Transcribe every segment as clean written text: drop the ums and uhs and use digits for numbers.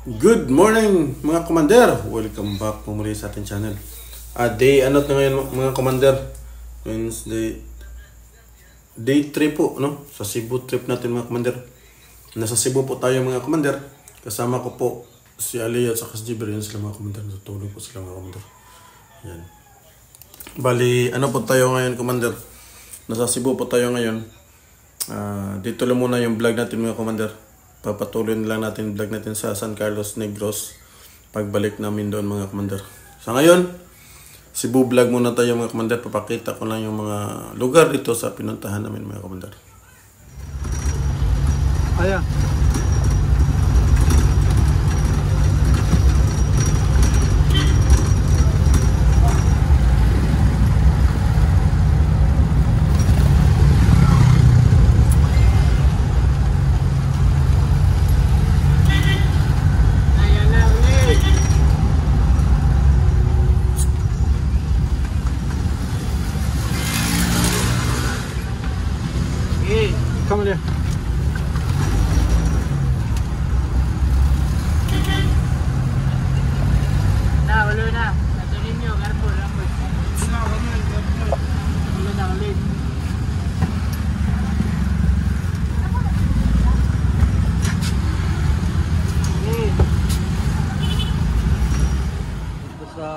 Good morning mga commander! Welcome back po muli sa ating channel. Day ano na ngayon mga commander? Wednesday. Day 3 po, no? Sa Cebu trip natin mga commander. Nasa Cebu po tayo mga commander. Kasama ko po si Ali at saka si Jibril sila mga commander. Natulog po sila mga commander. Yan. Bali, ano po tayo ngayon commander? Nasa Cebu po tayo ngayon. Dito lang muna yung vlog natin mga commander. Papatuloy na lang natin vlog natin sa San Carlos Negros pagbalik namin doon mga commander. Sa ngayon, Cebu vlog muna tayo mga commander. Papakita ko lang yung mga lugar dito sa pinuntahan namin mga commander. Ayan. Come here. Ulo na. Natunin nyo. Garpo. Rambol. Ulo na ulit. Ito sa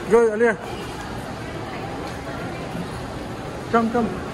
Go, Alia. Come.